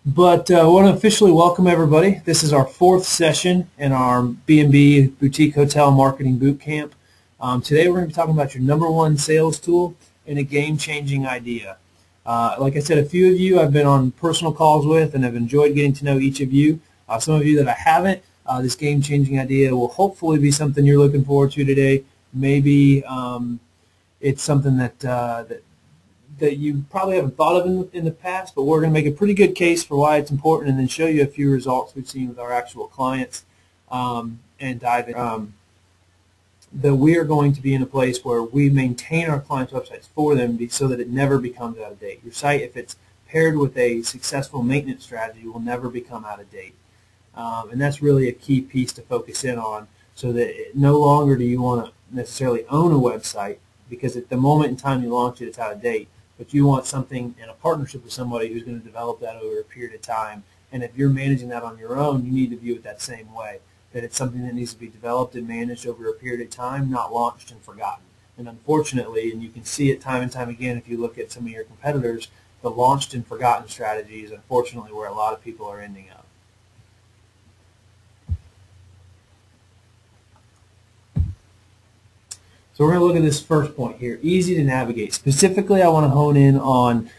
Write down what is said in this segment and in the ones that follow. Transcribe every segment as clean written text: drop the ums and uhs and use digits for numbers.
But I want to officially welcome everybody. This is our fourth session in our B&B Boutique Hotel Marketing Boot Camp. Today we're going to be talking about your number one sales tool and a game-changing idea. Like I said, a few of you I've been on personal calls with and have enjoyed getting to know each of you. Some of you that I haven't, this game-changing idea will hopefully be something you're looking forward to today. Maybe it's something that you probably haven't thought of in the past, but we're going to make a pretty good case for why it's important and then show you a few results we've seen with our actual clients and dive in. That we are going to be in a place where we maintain our clients' websites for them so that it never becomes out of date. Your site, if it's paired with a successful maintenance strategy, will never become out of date. And that's really a key piece to focus in on, so that no longer do you want to necessarily own a website, because at the moment in time you launch it, it's out of date. But you want something in a partnership with somebody who's going to develop that over a period of time. And if you're managing that on your own, you need to view it that same way, that it's something that needs to be developed and managed over a period of time, not launched and forgotten. And unfortunately, and you can see it time and time again if you look at some of your competitors, the launched and forgotten strategy is unfortunately where a lot of people are ending up. So we're going to look at this first point here, easy to navigate. Specifically, I want to hone in on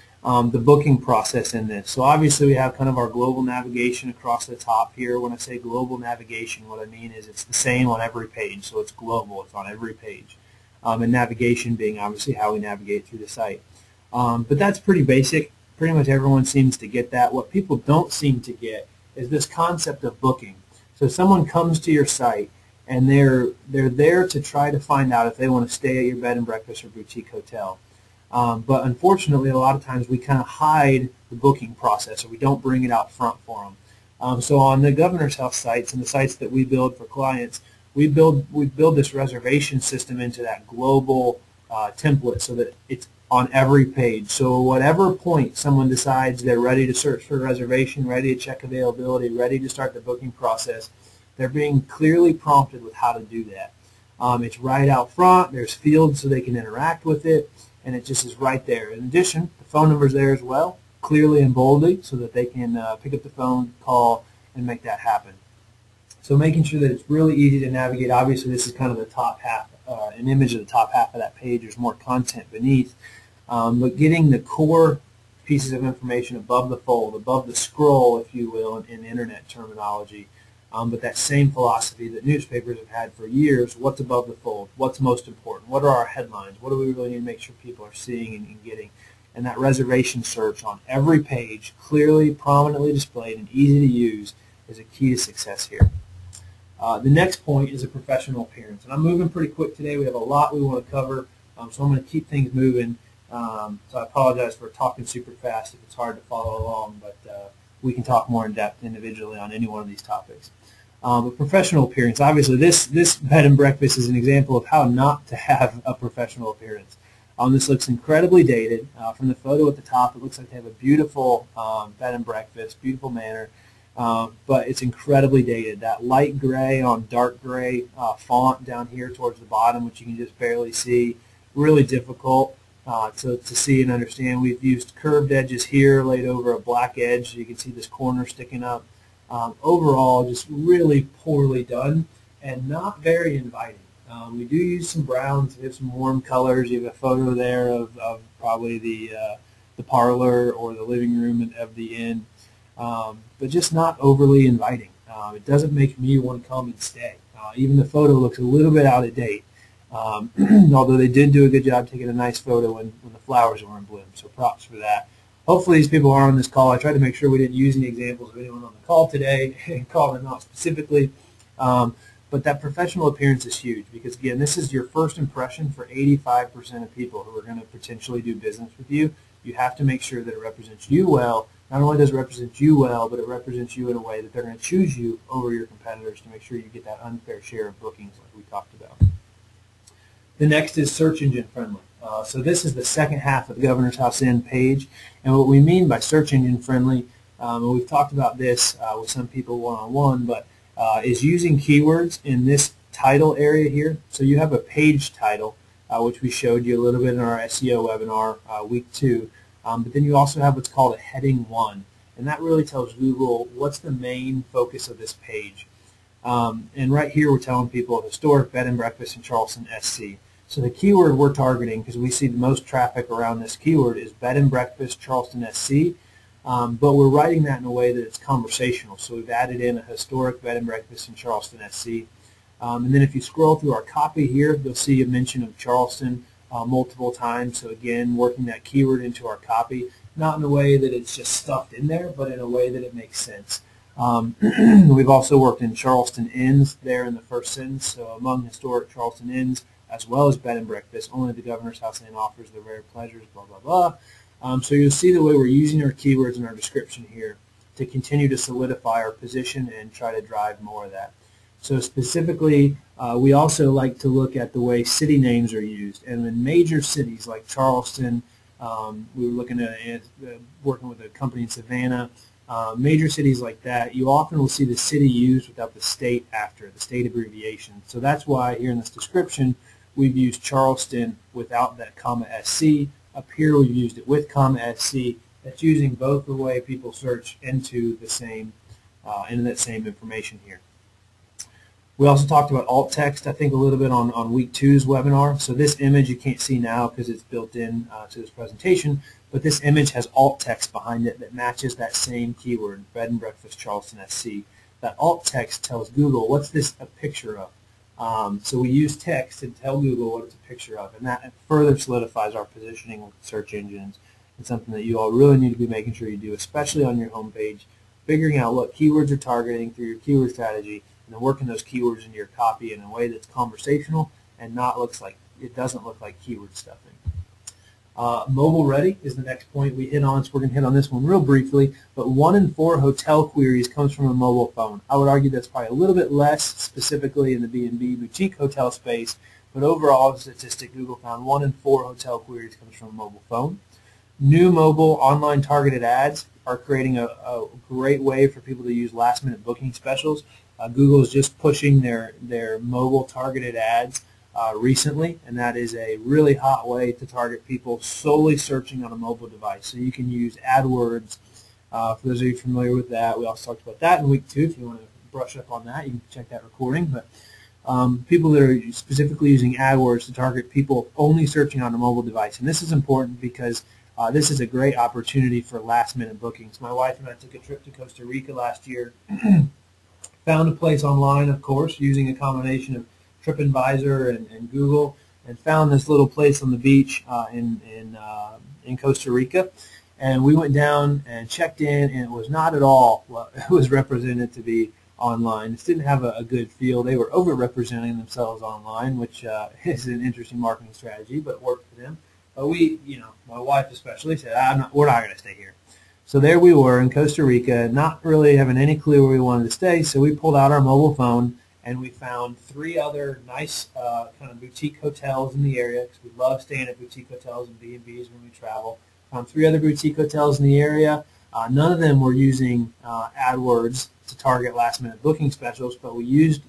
the booking process in this. So obviously we have kind of our global navigation across the top here. When I say global navigation, what I mean is it's the same on every page. So it's global, it's on every page. And navigation being obviously how we navigate through the site. But that's pretty basic. Pretty much everyone seems to get that. What people don't seem to get is this concept of booking. So someone comes to your site, and they're there to try to find out if they want to stay at your bed and breakfast or boutique hotel. But unfortunately, a lot of times we kind of hide the booking process, or we don't bring it out front for them. So on the Governor's Health sites and the sites that we build for clients, we build this reservation system into that global template so that it's on every page. So whatever point someone decides they're ready to search for a reservation, ready to check availability, ready to start the booking process, they're being clearly prompted with how to do that. It's right out front. There's fields so they can interact with it, and it just is right there. In addition, the phone number's there as well, clearly and boldly, so that they can pick up the phone, call, and make that happen. So making sure that it's really easy to navigate. Obviously, this is kind of the top half, an image of the top half of that page. There's more content beneath. But getting the core pieces of information above the fold, above the scroll, if you will, in internet terminology. But that same philosophy that newspapers have had for years: what's above the fold, what's most important, what are our headlines, what do we really need to make sure people are seeing and getting, and that reservation search on every page, clearly, prominently displayed, and easy to use, is a key to success here. The next point is a professional appearance, and I'm moving pretty quick today. We have a lot we want to cover, so I'm going to keep things moving. So I apologize for talking super fast if it's hard to follow along, but we can talk more in depth individually on any one of these topics. But professional appearance, obviously this bed and breakfast is an example of how not to have a professional appearance. This looks incredibly dated. From the photo at the top, it looks like they have a beautiful bed and breakfast, beautiful manner, but it's incredibly dated. That light gray on dark gray font down here towards the bottom, which you can just barely see, really difficult to see and understand. We've used curved edges here laid over a black edge, so you can see this corner sticking up. Overall, just really poorly done and not very inviting. We do use some browns. We have some warm colors. You have a photo there of probably the parlor or the living room of the inn, but just not overly inviting. It doesn't make me want to come and stay. Even the photo looks a little bit out of date, although they did do a good job taking a nice photo when the flowers were in bloom, so props for that. Hopefully these people are on this call. I tried to make sure we didn't use any examples of anyone on the call today and call them out specifically. But that professional appearance is huge, because, again, this is your first impression for 85% of people who are going to potentially do business with you. You have to make sure that it represents you well. Not only does it represent you well, but it represents you in a way that they're going to choose you over your competitors to make sure you get that unfair share of bookings like we talked about. The next is search engine friendly. So this is the second half of the Governor's House Inn page, and what we mean by search engine friendly, and we've talked about this with some people one-on-one, but is using keywords in this title area here. So you have a page title, which we showed you a little bit in our SEO webinar week 2, but then you also have what's called a heading 1, and that really tells Google what's the main focus of this page. And right here we're telling people historic bed and breakfast in Charleston, SC. So the keyword we're targeting, because we see the most traffic around this keyword, is bed and breakfast Charleston, SC. But we're writing that in a way that it's conversational. So we've added in a historic bed and breakfast in Charleston, SC. And then if you scroll through our copy here, you'll see a mention of Charleston multiple times. So again, working that keyword into our copy, not in a way that it's just stuffed in there, but in a way that it makes sense. We've also worked in Charleston Inns there in the first sentence. So among historic Charleston Inns, as well as bed and breakfast, only the Governor's House Inn offers the rare pleasures, blah, blah, blah. So you'll see the way we're using our keywords in our description here to continue to solidify our position and try to drive more of that. So specifically, we also like to look at the way city names are used. And in major cities like Charleston, we were looking at working with a company in Savannah, major cities like that, you often will see the city used without the state after, the state abbreviation. So that's why here in this description, we've used Charleston without that comma SC. Up here we've used it with comma SC. That's using both the way people search into the same, into that same information here. We also talked about alt text, I think, a little bit on week 2's webinar. So this image you can't see now because it's built in to this presentation, but this image has alt text behind it that matches that same keyword, bed and breakfast Charleston, SC. That alt text tells Google, what's this a picture of? So we use text to tell Google what it's a picture of, and that further solidifies our positioning with search engines. It's something that you all really need to be making sure you do, especially on your homepage, figuring out what keywords you're targeting through your keyword strategy, and then working those keywords into your copy in a way that's conversational and doesn't look like keyword stuffing. Mobile ready is the next point we hit on, so we're going to hit on this one real briefly, but 1 in 4 hotel queries comes from a mobile phone. I would argue that's probably a little bit less specifically in the B&B boutique hotel space, but overall, the statistic Google found 1 in 4 hotel queries comes from a mobile phone. New mobile online targeted ads are creating a great way for people to use last-minute booking specials. Google is just pushing their mobile targeted ads recently, and that is a really hot way to target people solely searching on a mobile device. So you can use AdWords. For those of you familiar with that, we also talked about that in week 2. If you want to brush up on that, you can check that recording. But people that are specifically using AdWords to target people only searching on a mobile device. And this is important because this is a great opportunity for last-minute bookings. My wife and I took a trip to Costa Rica last year. Found a place online, of course, using a combination of TripAdvisor and Google, and found this little place on the beach in Costa Rica. And we went down and checked in, and it was not at all what it was represented to be online. It didn't have a good feel. They were over-representing themselves online, which is an interesting marketing strategy, but it worked for them. But we, my wife especially, said, we're not going to stay here. So there we were in Costa Rica, not really having any clue where we wanted to stay, so we pulled out our mobile phone and we found 3 other nice kind of boutique hotels in the area, because we love staying at boutique hotels and B&Bs when we travel. Found 3 other boutique hotels in the area. None of them were using AdWords to target last-minute booking specials, but we used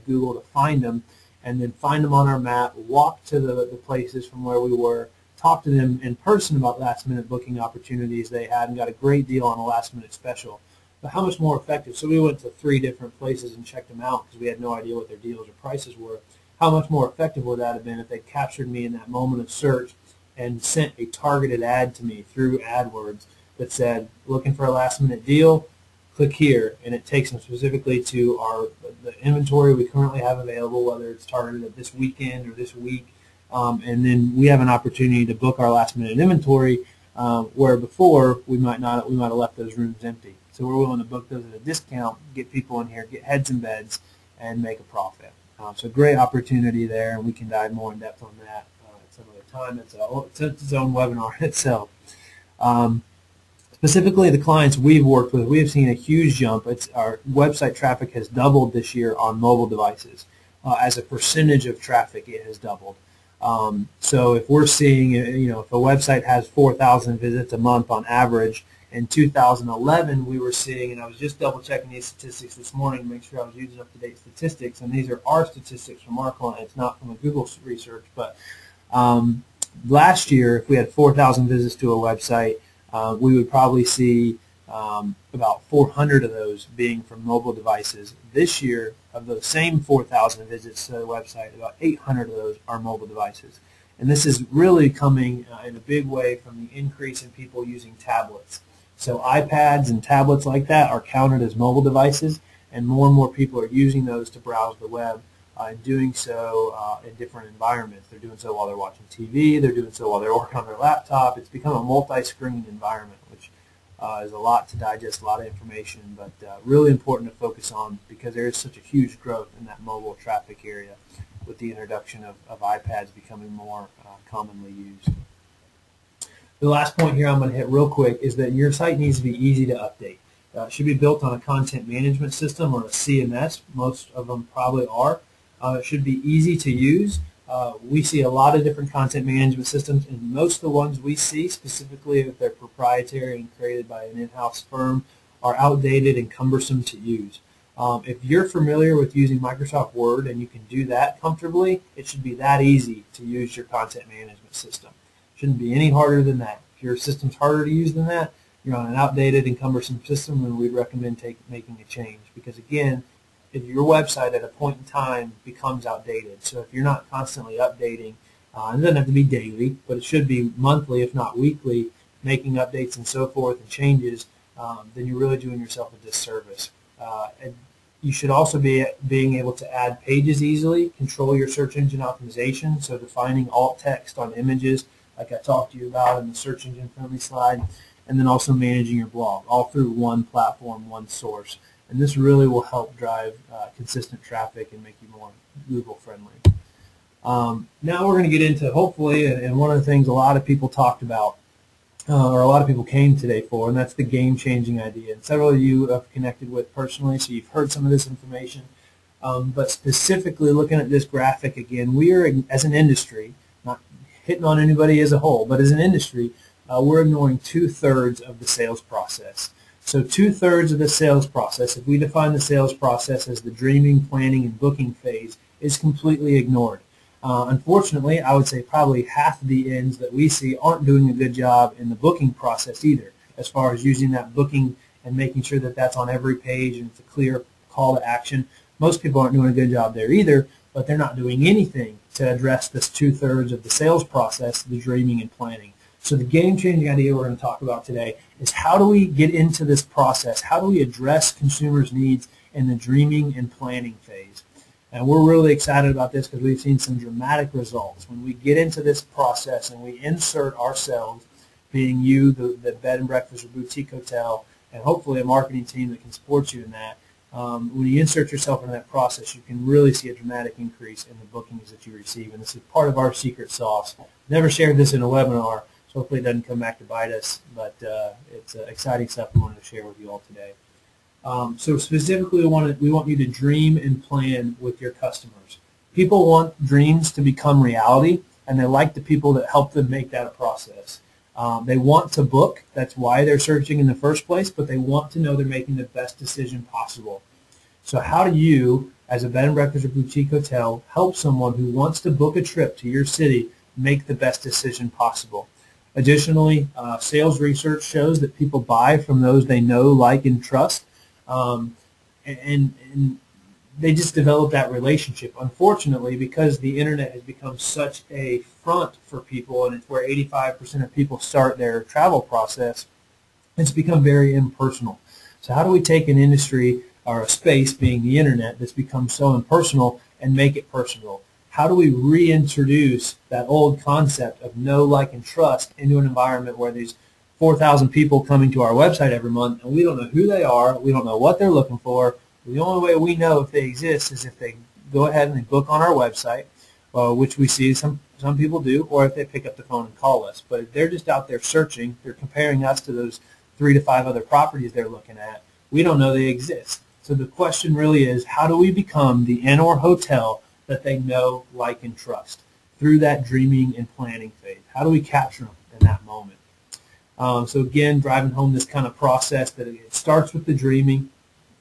Google to find them, and then find them on our map, walk to the places from where we were, talk to them in person about last-minute booking opportunities they had, and got a great deal on a last-minute special. But how much more effective? So we went to 3 different places and checked them out because we had no idea what their deals or prices were. How much more effective would that have been if they captured me in that moment of search and sent a targeted ad to me through AdWords that said, looking for a last-minute deal, click here, and it takes them specifically to the inventory we currently have available, whether it's targeted at this weekend or this week. And then we have an opportunity to book our last-minute inventory, where before we might have left those rooms empty. So we're willing to book those at a discount, get people in here, get heads and beds, and make a profit. So great opportunity there, and we can dive more in depth on that at some other time. It's its own webinar itself. Specifically, the clients we've worked with, we have seen a huge jump. Our website traffic has doubled this year on mobile devices. As a percentage of traffic, it has doubled. So if we're seeing, if a website has 4,000 visits a month on average, in 2011 we were seeing, and I was just double checking these statistics this morning to make sure I was using up-to-date statistics, and these are our statistics from our clients, not from a Google research, but last year if we had 4,000 visits to a website, we would probably see about 400 of those being from mobile devices. This year, of those same 4,000 visits to the website, about 800 of those are mobile devices. And this is really coming in a big way from the increase in people using tablets. So iPads and tablets like that are counted as mobile devices, and more people are using those to browse the web, and doing so in different environments. They're doing so while they're watching TV, they're doing so while they're working on their laptop. It's become a multi-screen environment, which is a lot to digest, a lot of information, but really important to focus on because there is such a huge growth in that mobile traffic area with the introduction of iPads becoming more commonly used. The last point here I'm going to hit real quick is that your site needs to be easy to update. It should be built on a content management system or a CMS. Most of them probably are. It should be easy to use. We see a lot of different content management systems, and most of the ones we see, specifically if they're proprietary and created by an in-house firm, are outdated and cumbersome to use. If you're familiar with using Microsoft Word and you can do that comfortably, it should be that easy to use your content management system. It shouldn't be any harder than that. If your system's harder to use than that, you're on an outdated and cumbersome system, and we'd recommend making a change because, again, if your website at a point in time becomes outdated, so if you're not constantly updating, it doesn't have to be daily, but it should be monthly, if not weekly, making updates and so forth and changes, then you're really doing yourself a disservice. And you should also be being able to add pages easily, control your search engine optimization, so defining alt text on images like I talked to you about in the search engine friendly slide, and then also managing your blog all through one platform, one source. And this really will help drive consistent traffic and make you more Google friendly. Now we're going to get into, hopefully, and one of the things a lot of people talked about, or a lot of people came today for, and that's the game-changing idea. And several of you have connected with personally, so you've heard some of this information. But specifically looking at this graphic again, we are, as an industry, not hitting on anybody as a whole, but as an industry, we're ignoring 2/3 of the sales process. So 2/3 of the sales process, if we define the sales process as the dreaming, planning, and booking phase, is completely ignored. Unfortunately, I would say probably half of the ends that we see aren't doing a good job in the booking process either, as far as using that booking and making sure that that's on every page and it's a clear call to action. Most people aren't doing a good job there either, but they're not doing anything to address this 2/3 of the sales process, the dreaming and planning. So the game-changing idea we're going to talk about today is how do we get into this process? How do we address consumers' needs in the dreaming and planning phase? And we're really excited about this because we've seen some dramatic results. When we get into this process and we insert ourselves, being you, the bed and breakfast or boutique hotel, and hopefully a marketing team that can support you in that, when you insert yourself into that process, you can really see a dramatic increase in the bookings that you receive. And this is part of our secret sauce. Never shared this in a webinar, so hopefully it doesn't come back to bite us, but it's exciting stuff we wanted to share with you all today. So specifically, we want you to dream and plan with your customers. People want dreams to become reality, and they like the people that help them make that a process. They want to book. That's why they're searching in the first place, but they want to know they're making the best decision possible. So how do you, as a bed and breakfast or boutique hotel, help someone who wants to book a trip to your city make the best decision possible? Additionally, sales research shows that people buy from those they know, like, and trust, and they just develop that relationship. Unfortunately, because the internet has become such a front for people, and it's where 85% of people start their travel process, it's become very impersonal. So how do we take an industry or a space, being the internet, that's become so impersonal, and make it personal? How do we reintroduce that old concept of know, like, and trust into an environment where there's 4,000 people coming to our website every month, and we don't know who they are, we don't know what they're looking for. The only way we know if they exist is if they go ahead and they book on our website, which we see some people do, or if they pick up the phone and call us. But if they're just out there searching, they're comparing us to those 3 to 5 other properties they're looking at, we don't know they exist. So the question really is, how do we become the inn or hotel that they know, like, and trust through that dreaming and planning phase? How do we capture them in that moment? So again, driving home this kind of process that it starts with the dreaming,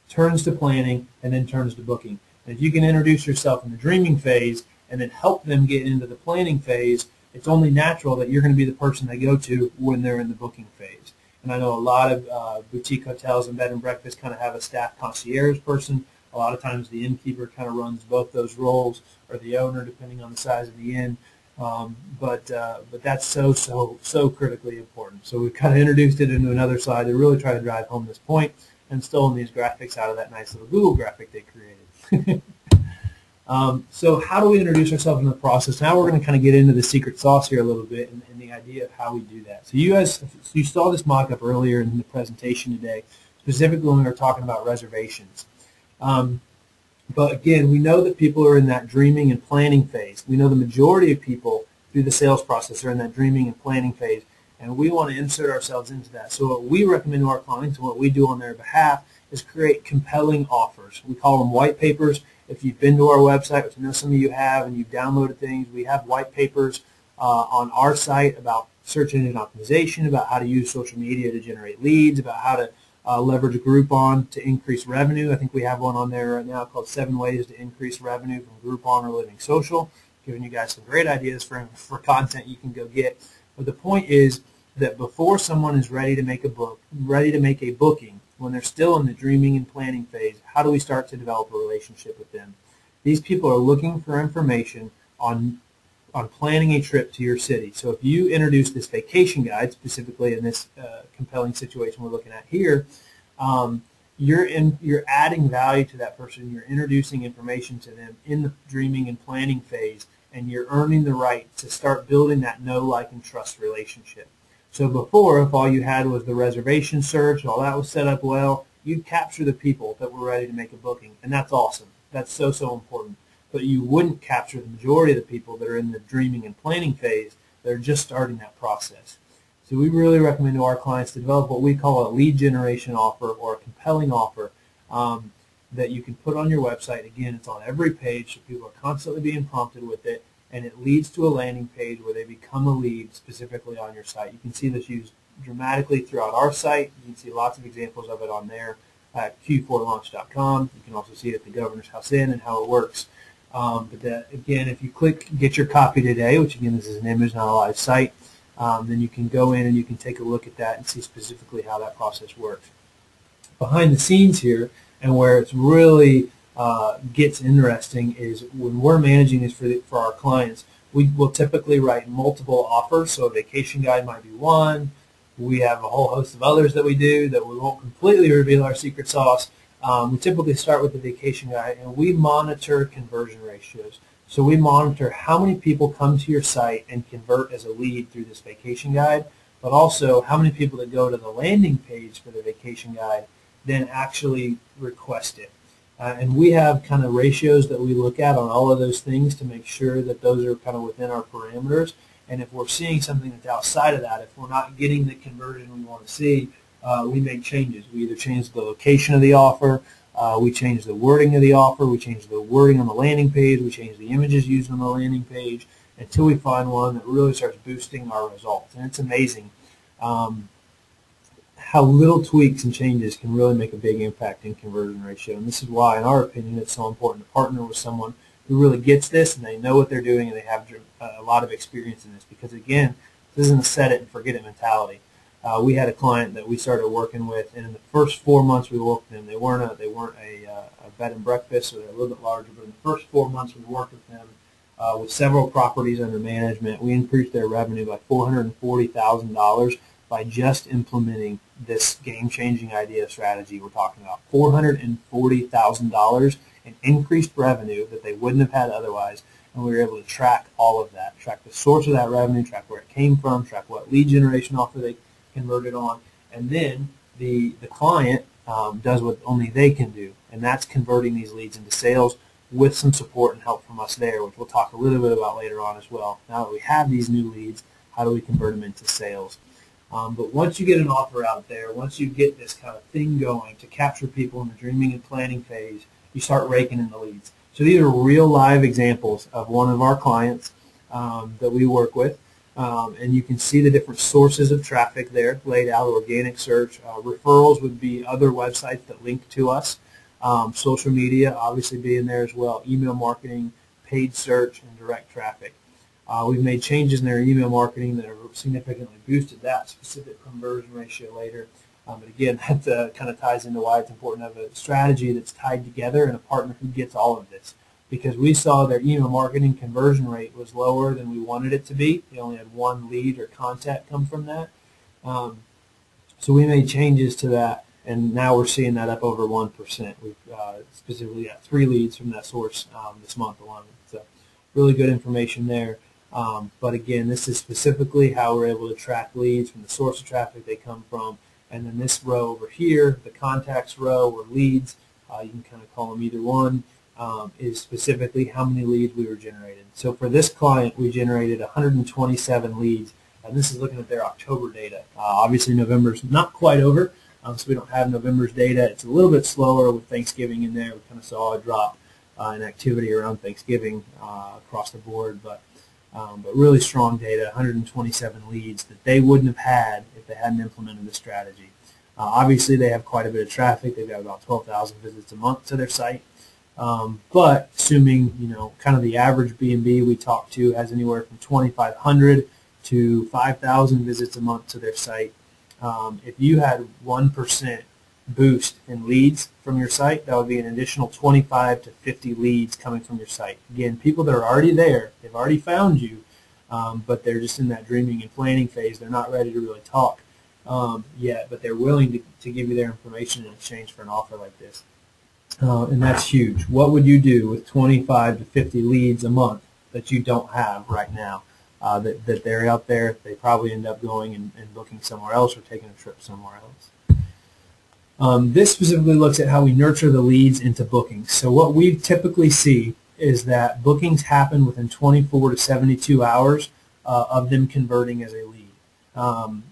turns to planning, and then turns to booking. And if you can introduce yourself in the dreaming phase and then help them get into the planning phase, it's only natural that you're going to be the person they go to when they're in the booking phase. And I know a lot of boutique hotels and bed and breakfast kind of have a staff concierge person. A lot of times the innkeeper kind of runs both those roles, or the owner, depending on the size of the inn. But that's so critically important. So we've kind of introduced it into another slide to really try to drive home this point, and stolen these graphics out of that nice little Google graphic they created. So how do we introduce ourselves in the process? Now we're going to kind of get into the secret sauce here a little bit, and the idea of how we do that. So you saw this mock-up earlier in the presentation today, specifically when we were talking about reservations. But again, we know that people are in that dreaming and planning phase. We know the majority of people through the sales process are in that dreaming and planning phase, and we want to insert ourselves into that. So what we recommend to our clients and what we do on their behalf is create compelling offers. We call them white papers. If you've been to our website, which I know some of you have, and you've downloaded things, we have white papers on our site about search engine optimization, about how to use social media to generate leads, about how to leverage Groupon to increase revenue. I think we have one on there right now called 7 Ways to Increase Revenue from Groupon or Living Social, giving you guys some great ideas for content you can go get. But the point is that before someone is ready to make a booking, when they're still in the dreaming and planning phase, how do we start to develop a relationship with them? These people are looking for information on planning a trip to your city. So if you introduce this vacation guide, specifically in this compelling situation we're looking at here, you're adding value to that person. You're introducing information to them in the dreaming and planning phase, and you're earning the right to start building that know, like, and trust relationship. So before, if all you had was the reservation search, all that was set up well, you'd capture the people that were ready to make a booking, and that's awesome. That's so important. But you wouldn't capture the majority of the people that are in the dreaming and planning phase that are just starting that process. So we really recommend to our clients to develop what we call a lead generation offer, or a compelling offer that you can put on your website. Again, it's on every page, so people are constantly being prompted with it, and it leads to a landing page where they become a lead specifically on your site. You can see this used dramatically throughout our site. You can see lots of examples of it on there at Q4Launch.com. You can also see it at the Governor's House Inn and how it works. But again, if you click Get Your Copy Today, which again, this is an image, not a live site, then you can go in and you can take a look at that and see specifically how that process works. Behind the scenes here, and where it's really gets interesting, is when we're managing this for our clients, we will typically write multiple offers. So a vacation guide might be one. We have a whole host of others that we do that we won't completely reveal our secret sauce. We typically start with the vacation guide, and we monitor conversion ratios. So we monitor how many people come to your site and convert as a lead through this vacation guide, but also how many people that go to the landing page for the vacation guide then actually request it. And we have kind of ratios that we look at on all of those things to make sure that those are kind of within our parameters. And if we're seeing something that's outside of that, if we're not getting the conversion we want to see, we make changes. We either change the location of the offer, we change the wording of the offer, we change the wording on the landing page, we change the images used on the landing page, until we find one that really starts boosting our results. And it's amazing how little tweaks and changes can really make a big impact in conversion ratio. And this is why, in our opinion, it's so important to partner with someone who really gets this, and they know what they're doing, and they have a lot of experience in this. Because again, this isn't a set it and forget it mentality. We had a client that we started working with, and in the first 4 months we worked with them, they weren't a bed and breakfast, so they're a little bit larger. But in the first 4 months we worked with them with several properties under management, we increased their revenue by $440,000 by just implementing this game-changing idea strategy we're talking about. $440,000 in increased revenue that they wouldn't have had otherwise, and we were able to track all of that, track the source of that revenue, track where it came from, track what lead generation offer they converted on, and then the client does what only they can do, and that's converting these leads into sales with some support and help from us there, which we'll talk a little bit about later on as well. Now that we have these new leads, how do we convert them into sales? But once you get an offer out there, once you get this kind of thing going to capture people in the dreaming and planning phase, you start raking in the leads. So these are real live examples of one of our clients that we work with. And you can see the different sources of traffic there laid out: organic search, referrals would be other websites that link to us, social media obviously being there as well, email marketing, paid search, and direct traffic. We've made changes in their email marketing that have significantly boosted that specific conversion ratio later. But again, that kind of ties into why it's important to have a strategy that's tied together and a partner who gets all of this. Because we saw their email marketing conversion rate was lower than we wanted it to be. They only had one lead or contact come from that. So we made changes to that, and now we're seeing that up over 1%. We've specifically got 3 leads from that source this month alone. So really good information there. But again, this is specifically how we're able to track leads from the source of traffic they come from. And then this row over here, the contacts row or leads, you can kind of call them either one, is specifically how many leads we were generating. So for this client, we generated 127 leads. And this is looking at their October data. Obviously, November's not quite over, so we don't have November's data. It's a little bit slower with Thanksgiving in there. We kind of saw a drop in activity around Thanksgiving across the board, but really strong data, 127 leads that they wouldn't have had if they hadn't implemented the strategy. Obviously, they have quite a bit of traffic. They've got about 12,000 visits a month to their site. But assuming, kind of the average B&B we talk to has anywhere from 2,500 to 5,000 visits a month to their site. If you had 1% boost in leads from your site, that would be an additional 25 to 50 leads coming from your site. Again, people that are already there, they've already found you, but they're just in that dreaming and planning phase. They're not ready to really talk yet, but they're willing to give you their information in exchange for an offer like this. And that's huge. What would you do with 25 to 50 leads a month that you don't have right now? That they're out there, they probably end up going and booking somewhere else or taking a trip somewhere else. This specifically looks at how we nurture the leads into bookings. So what we typically see is that bookings happen within 24 to 72 hours of them converting as a lead.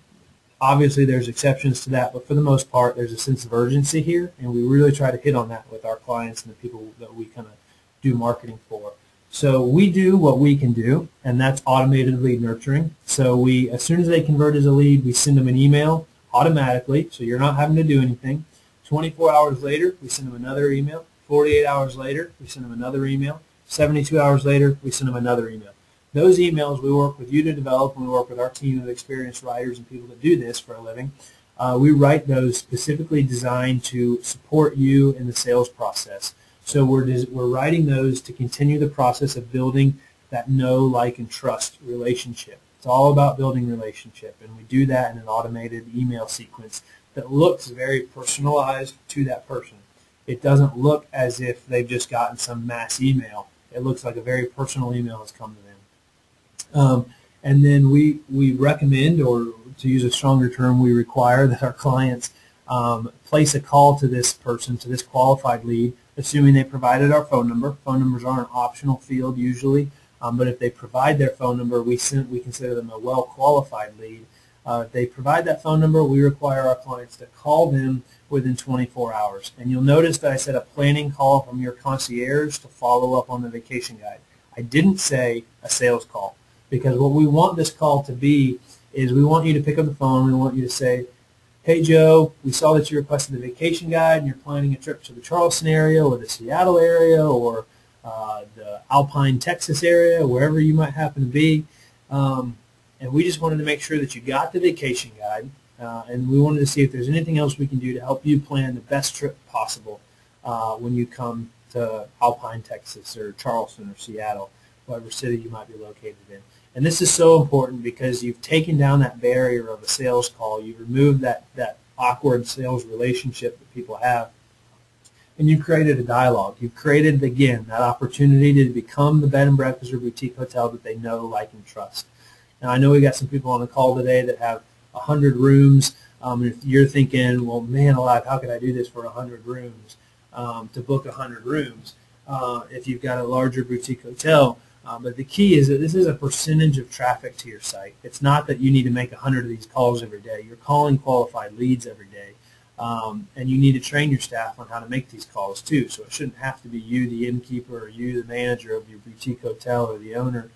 Obviously, there's exceptions to that, but for the most part, there's a sense of urgency here, and we really try to hit on that with our clients and the people that we kind of do marketing for. So we do what we can do, and that's automated lead nurturing. So as soon as they convert as a lead, we send them an email automatically, so you're not having to do anything. 24 hours later, we send them another email. 48 hours later, we send them another email. 72 hours later, we send them another email. Those emails we work with you to develop, and we work with our team of experienced writers and people that do this for a living. We write those specifically designed to support you in the sales process. So we're writing those to continue the process of building that know, like, and trust relationship. It's all about building relationship, and we do that in an automated email sequence that looks very personalized to that person. It doesn't look as if they've just gotten some mass email. It looks like a very personal email has come to them. And then we recommend, or to use a stronger term, we require that our clients place a call to this person, to this qualified lead, assuming they provided our phone number. Phone numbers are an optional field usually, but if they provide their phone number, we consider them a well-qualified lead. If they provide that phone number, we require our clients to call them within 24 hours. And you'll notice that I said a planning call from your concierge to follow up on the vacation guide. I didn't say a sales call, because what we want this call to be is we want you to pick up the phone. We want you to say, "Hey Joe, we saw that you requested the vacation guide and you're planning a trip to the Charleston area or the Seattle area or the Alpine, Texas area, wherever you might happen to be. And we just wanted to make sure that you got the vacation guide, and we wanted to see if there's anything else we can do to help you plan the best trip possible when you come to Alpine, Texas or Charleston or Seattle, whatever city you might be located in." And this is so important because you've taken down that barrier of a sales call. You've removed that awkward sales relationship that people have, and you've created a dialogue. You've created, again, that opportunity to become the bed and breakfast or boutique hotel that they know, like, and trust. Now, I know we got some people on the call today that have 100 rooms. If you're thinking, well, man alive, how could I do this for 100 rooms, to book 100 rooms if you've got a larger boutique hotel? But the key is that this is a percentage of traffic to your site. It's not that you need to make 100 of these calls every day. You're calling qualified leads every day. And you need to train your staff on how to make these calls too. So it shouldn't have to be you, the innkeeper, or you, the manager of your boutique hotel, or the owner,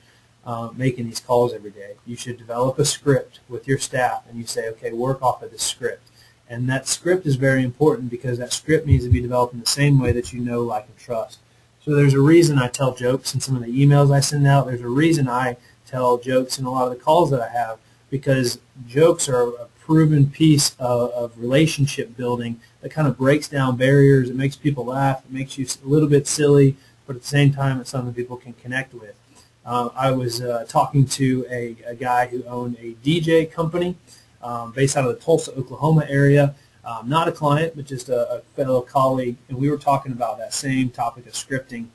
making these calls every day. You should develop a script with your staff, and you say, okay, work off of this script. And that script is very important because that script needs to be developed in the same way that you know, like, and trust. So there's a reason I tell jokes in some of the emails I send out. There's a reason I tell jokes in a lot of the calls that I have, because jokes are a proven piece of relationship building that kind of breaks down barriers. It makes people laugh. It makes you a little bit silly, but at the same time, it's something people can connect with. I was talking to a guy who owned a DJ company based out of the Tulsa, Oklahoma area. Not a client, but just a fellow colleague, and we were talking about that same topic of scripting,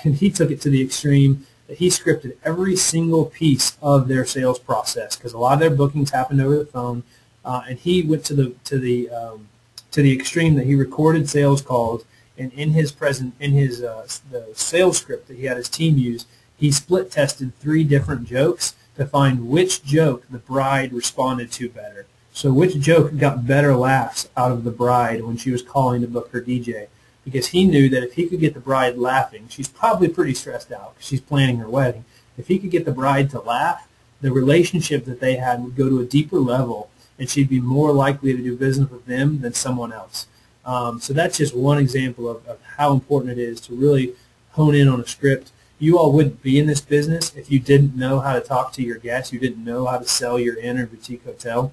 and he took it to the extreme that he scripted every single piece of their sales process, because a lot of their bookings happened over the phone, and he went to the extreme that he recorded sales calls, and in the sales script that he had his team use, he split tested 3 different jokes to find which joke the bride responded to better. So which joke got better laughs out of the bride when she was calling to book her DJ? Because he knew that if he could get the bride laughing, she's probably pretty stressed out because she's planning her wedding. If he could get the bride to laugh, the relationship that they had would go to a deeper level, and she'd be more likely to do business with them than someone else. So that's just one example of how important it is to really hone in on a script. You all wouldn't be in this business if you didn't know how to talk to your guests, you didn't know how to sell your inn or boutique hotel.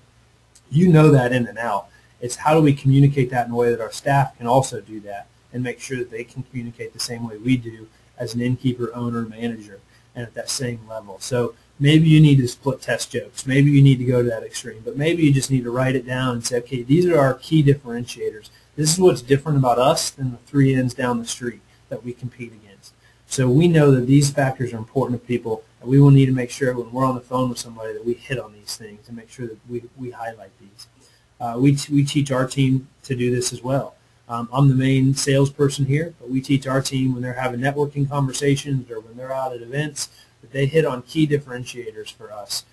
You know that in and out. It's how do we communicate that in a way that our staff can also do that and make sure that they can communicate the same way we do as an innkeeper, owner, manager, and at that same level. So maybe you need to split test jokes. Maybe you need to go to that extreme. But maybe you just need to write it down and say, okay, these are our key differentiators. This is what's different about us than the 3 inns down the street that we compete against. So we know that these factors are important to people, and we will need to make sure when we're on the phone with somebody that we hit on these things and make sure that we highlight these. We teach our team to do this as well. I'm the main salesperson here, but we teach our team when they're having networking conversations or when they're out at events that they hit on key differentiators for us,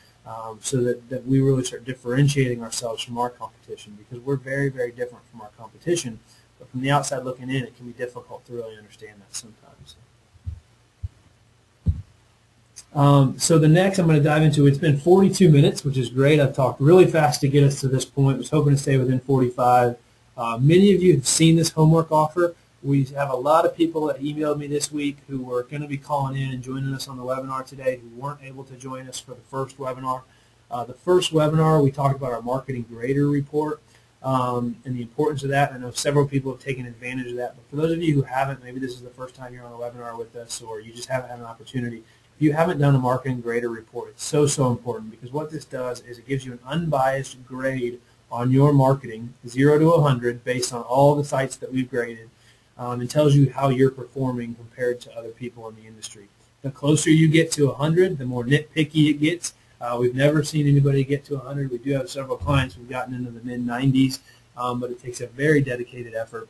so that we really start differentiating ourselves from our competition, because we're very, very different from our competition. But from the outside looking in, it can be difficult to really understand that sometimes. So the next I'm going to dive into, it's been 42 minutes, which is great. I've talked really fast to get us to this point. I was hoping to stay within 45. Many of you have seen this homework offer. We have a lot of people that emailed me this week who were going to be calling in and joining us on the webinar today who weren't able to join us for the first webinar. The first webinar, we talked about our marketing grader report and the importance of that. I know several people have taken advantage of that. But for those of you who haven't, maybe this is the first time you're on a webinar with us, or you just haven't had an opportunity. If you haven't done a marketing grader report, it's so, so important, because what this does is it gives you an unbiased grade on your marketing, 0 to 100, based on all the sites that we've graded, and tells you how you're performing compared to other people in the industry. The closer you get to 100, the more nitpicky it gets. We've never seen anybody get to 100. We do have several clients who've gotten into the mid-90s, but it takes a very dedicated effort.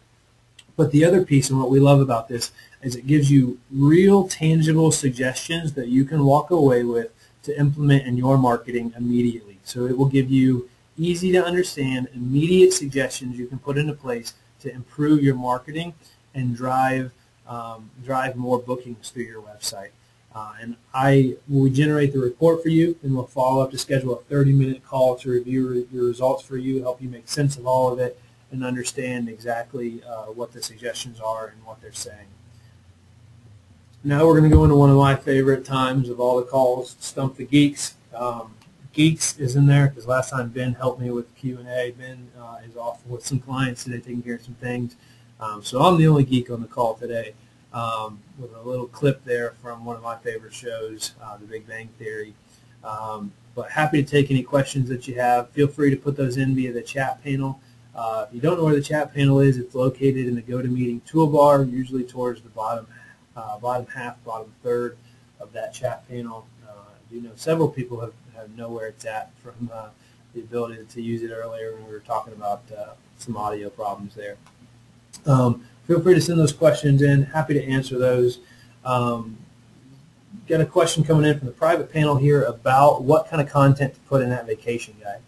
But the other piece, and what we love about this, is it gives you real, tangible suggestions that you can walk away with to implement in your marketing immediately. So it will give you easy to understand, immediate suggestions you can put into place to improve your marketing and drive more bookings through your website. And we generate the report for you, and we'll follow up to schedule a 30-minute call to review your results for you, help you make sense of all of it, and understand exactly what the suggestions are and what they're saying. Now we're going to go into one of my favorite times of all the calls, Stump the Geeks. Geeks is in there because last time Ben helped me with Q&A. Ben is off with some clients today taking care of some things. So I'm the only geek on the call today, with a little clip there from one of my favorite shows, The Big Bang Theory. But happy to take any questions that you have. Feel free to put those in via the chat panel. If you don't know where the chat panel is, it's located in the GoToMeeting toolbar, usually towards the bottom third of that chat panel. You know, several people have know where it's at from the ability to use it earlier when we were talking about some audio problems there. Feel free to send those questions in. Happy to answer those. Got a question coming in from the private panel here about what kind of content to put in that vacation guide.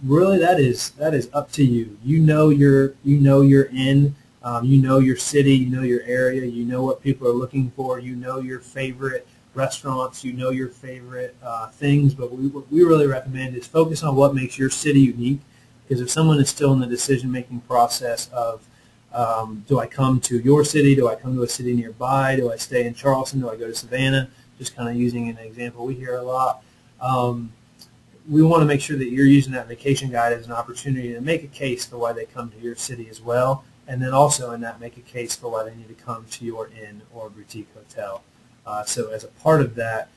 Really, that is up to you. You know you're in. You know your city. You know your area. You know what people are looking for. You know your favorite restaurants. You know your favorite things. But what we really recommend is focus on what makes your city unique. Because if someone is still in the decision-making process of do I come to your city? Do I come to a city nearby? Do I stay in Charleston? Do I go to Savannah? just kind of using an example we hear a lot. We want to make sure that you're using that vacation guide as an opportunity to make a case for why they come to your city as well, and then also in that make a case for why they need to come to your inn or boutique hotel. So as a part of that,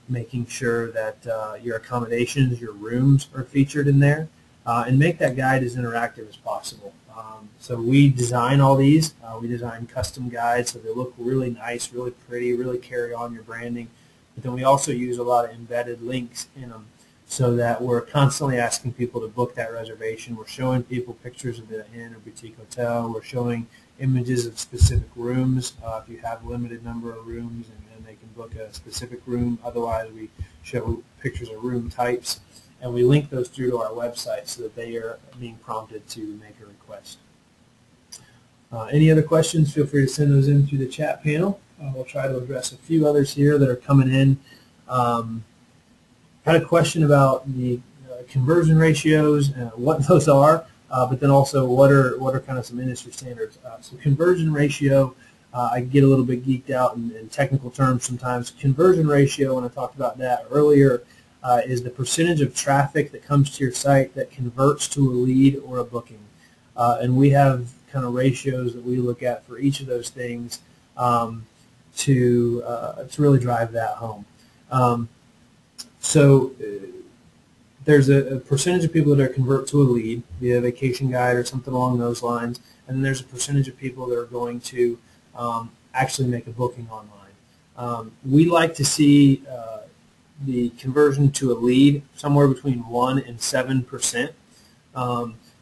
making sure that your accommodations, your rooms are featured in there, and make that guide as interactive as possible. So we design all these. We design custom guides so they look really nice, really pretty, really carry on your branding. But then we also use a lot of embedded links in them so that we're constantly asking people to book that reservation. We're showing people pictures of the inn or boutique hotel. We're showing images of specific rooms if you have a limited number of rooms, and they can book a specific room. Otherwise, we show pictures of room types, and we link those through to our website so that they are being prompted to make a request. Any other questions, feel free to send those in through the chat panel. We'll try to address a few others here that are coming in. Had a question about the conversion ratios, what those are, but then also what are kind of some industry standards. So conversion ratio, I get a little bit geeked out in technical terms sometimes. Conversion ratio, when I talked about that earlier, is the percentage of traffic that comes to your site that converts to a lead or a booking. And we have kind of ratios that we look at for each of those things to really drive that home. So there's a percentage of people that are convert to a lead via a vacation guide or something along those lines, and then there's a percentage of people that are going to actually make a booking online. We like to see the conversion to a lead somewhere between 1 and 7%.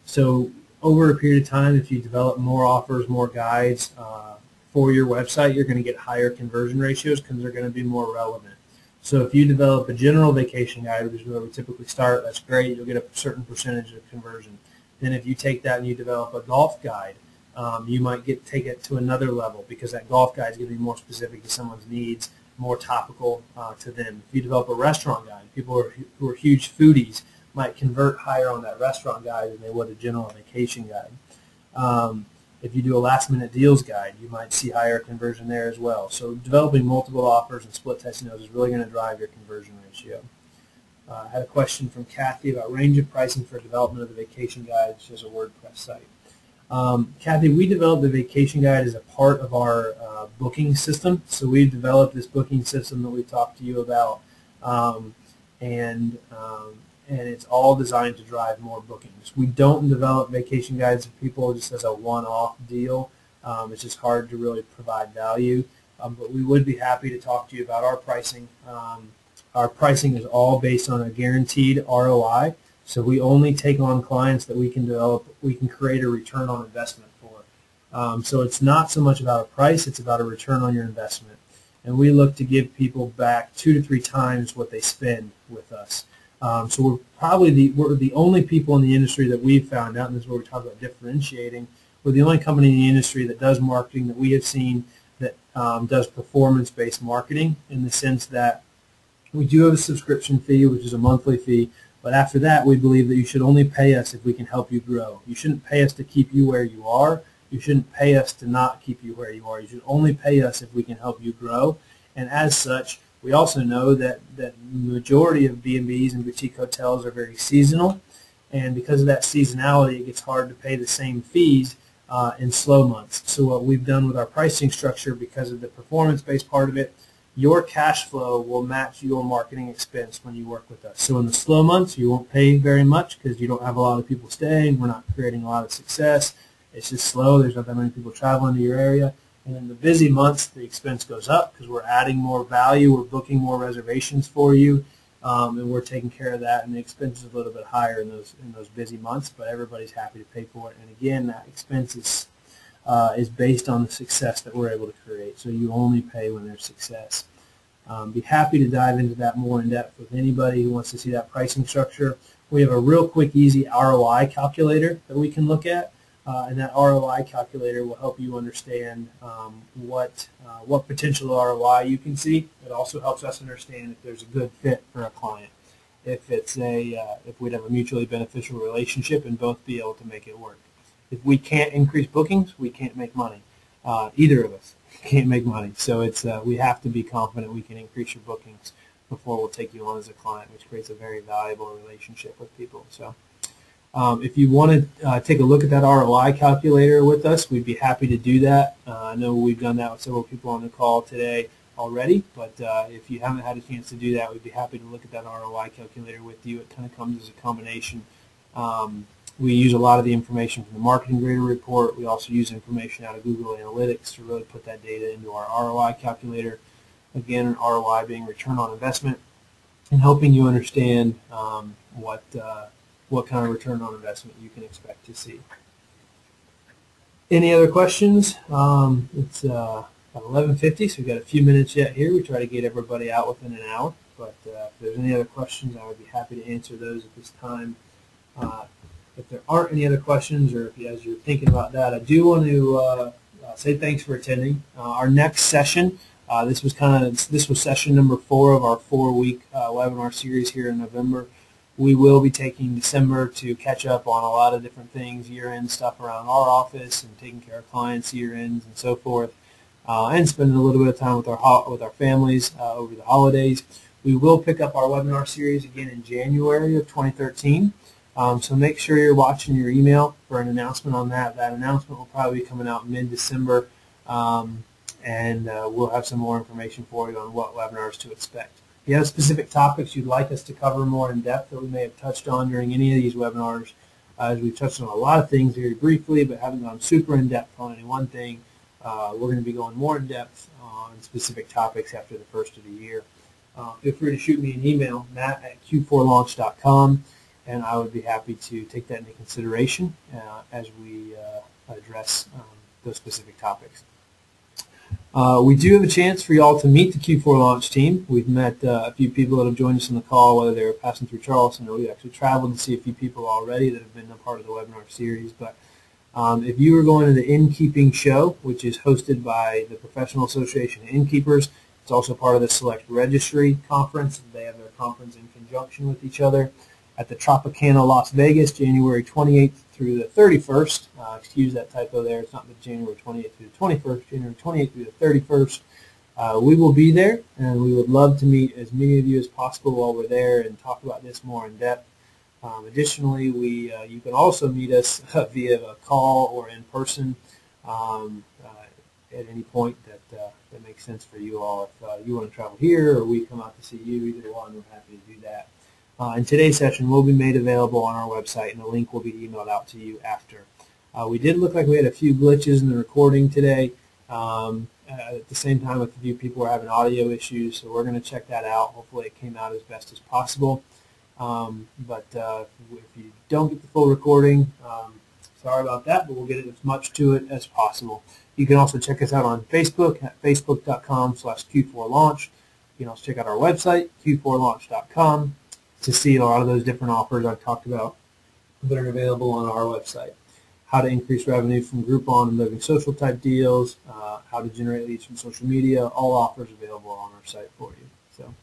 So over a period of time, if you develop more offers, more guides for your website, you're going to get higher conversion ratios because they're going to be more relevant. So if you develop a general vacation guide, which is where we typically start, that's great. You'll get a certain percentage of conversion. Then if you take that and you develop a golf guide, you might take it to another level because that golf guide is going to be more specific to someone's needs, more topical to them. If you develop a restaurant guide, people who are huge foodies might convert higher on that restaurant guide than they would a general vacation guide. If you do a last-minute deals guide, you might see higher conversion there as well. So developing multiple offers and split testing those is really going to drive your conversion ratio. I had a question from Kathy about range of pricing for development of the vacation guide. She has a WordPress site. Kathy, we developed the vacation guide as a part of our booking system. So we've developed this booking system that we talked to you about, and it's all designed to drive more bookings. We don't develop vacation guides for people just as a one-off deal. It's just hard to really provide value, but we would be happy to talk to you about our pricing. Our pricing is all based on a guaranteed ROI, so we only take on clients that we can create a return on investment for. So it's not so much about a price, it's about a return on your investment. And we look to give people back 2 to 3 times what they spend with us. So we're probably we're the only people in the industry that we've found out, and this is where we talk about differentiating. We're the only company in the industry that does marketing that we have seen that does performance-based marketing, in the sense that we do have a subscription fee, which is a monthly fee, but after that we believe that you should only pay us if we can help you grow. You shouldn't pay us to keep you where you are. You shouldn't pay us to not keep you where you are. You should only pay us if we can help you grow. And as such, we also know that the majority of B&Bs and boutique hotels are very seasonal, and because of that seasonality, it gets hard to pay the same fees in slow months. So what we've done with our pricing structure, because of the performance-based part of it, your cash flow will match your marketing expense when you work with us. So in the slow months, you won't pay very much because you don't have a lot of people staying. We're not creating a lot of success. It's just slow. There's not that many people traveling to your area. And in the busy months, the expense goes up because we're adding more value, we're booking more reservations for you, and we're taking care of that. And the expense is a little bit higher in those busy months, but everybody's happy to pay for it. And again, that expense is based on the success that we're able to create. So you only pay when there's success. Be happy to dive into that more in depth with anybody who wants to see that pricing structure. We have a real quick, easy ROI calculator that we can look at. And that ROI calculator will help you understand what potential ROI you can see. It also helps us understand if there's a good fit for a client, if we'd have a mutually beneficial relationship and both be able to make it work. If we can't increase bookings, we can't make money, either of us. can't make money. So it's we have to be confident we can increase your bookings before we'll take you on as a client, which creates a very valuable relationship with people. So if you want to take a look at that ROI calculator with us, we'd be happy to do that. I know we've done that with several people on the call today already, but if you haven't had a chance to do that, we'd be happy to look at that ROI calculator with you. It kind of comes as a combination. We use a lot of the information from the Marketing Grader report. We also use information out of Google Analytics to really put that data into our ROI calculator. Again, an ROI being return on investment, and helping you understand what kind of return on investment you can expect to see. Any other questions? It's about 11:50, so we've got a few minutes yet here. We try to get everybody out within an hour, but if there's any other questions, I would be happy to answer those at this time. If there aren't any other questions, or as you're thinking about that, I do want to say thanks for attending. Our next session, this was session number 4 of our 4-week webinar series here in November. We will be taking December to catch up on a lot of different things, year-end stuff around our office and taking care of clients' year-ends and so forth, and spending a little bit of time with our families over the holidays. We will pick up our webinar series again in January of 2013. So make sure you're watching your email for an announcement on that. That announcement will probably be coming out mid-December, and we'll have some more information for you on what webinars to expect. If you have specific topics you'd like us to cover more in depth that we may have touched on during any of these webinars, as we've touched on a lot of things very briefly but haven't gone super in depth on any one thing, we're going to be going more in depth on specific topics after the first of the year. Feel free to shoot me an email, matt@Q4Launch.com, and I would be happy to take that into consideration as we address those specific topics. We do have a chance for you all to meet the Q4 Launch team. We've met a few people that have joined us on the call, whether they were passing through Charleston, or we actually traveled to see a few people already that have been a part of the webinar series. But if you are going to the Innkeeping Show, which is hosted by the Professional Association of Innkeepers, it's also part of the Select Registry Conference. They have their conference in conjunction with each other at the Tropicana, Las Vegas, January 28th through the 31st. Excuse that typo there. It's not the January 28th through the 21st, January 28th through the 31st. We will be there, and we would love to meet as many of you as possible while we're there and talk about this more in depth. Additionally, you can also meet us via a call or in person at any point that makes sense for you all. If you want to travel here or we come out to see you, either one, we're happy to do that. And today's session will be made available on our website, and the link will be emailed out to you after. We did look like we had a few glitches in the recording today. At the same time, a few people were having audio issues, so we're going to check that out. Hopefully it came out as best as possible. But if you don't get the full recording, sorry about that, but we'll get as much to it as possible. You can also check us out on Facebook at facebook.com/Q4Launch. You can also check out our website, Q4Launch.com, to see a lot of those different offers I've talked about that are available on our website. How to increase revenue from Groupon and Living Social type deals, how to generate leads from social media, all offers available on our site for you. So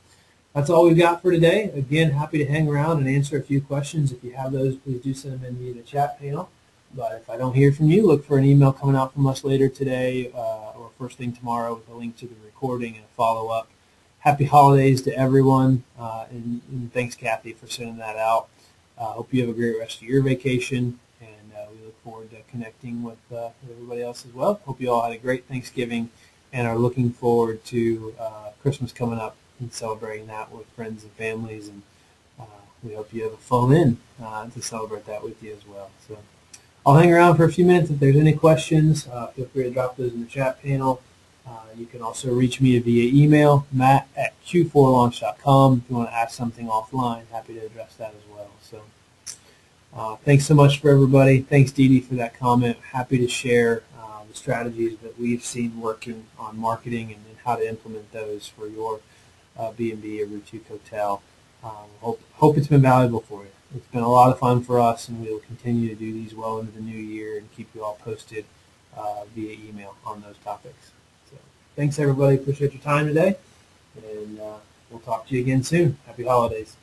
that's all we've got for today. Again, happy to hang around and answer a few questions. If you have those, please do send them in via the chat panel. But if I don't hear from you, look for an email coming out from us later today or first thing tomorrow with a link to the recording and a follow-up. Happy holidays to everyone, and thanks, Kathy, for sending that out. Hope you have a great rest of your vacation, and we look forward to connecting with everybody else as well. Hope you all had a great Thanksgiving and are looking forward to Christmas coming up and celebrating that with friends and families, and we hope you have a phone-in to celebrate that with you as well. So I'll hang around for a few minutes. If there's any questions, feel free to drop those in the chat panel. You can also reach me via email, matt@Q4Launch.com. If you want to ask something offline, happy to address that as well. So thanks so much for everybody. Thanks, Dee Dee, for that comment. Happy to share the strategies that we've seen working on marketing and how to implement those for your B&B or boutique hotel. Hope it's been valuable for you. It's been a lot of fun for us, and we will continue to do these well into the new year and keep you all posted via email on those topics. So thanks, everybody. Appreciate your time today, and we'll talk to you again soon. Happy holidays.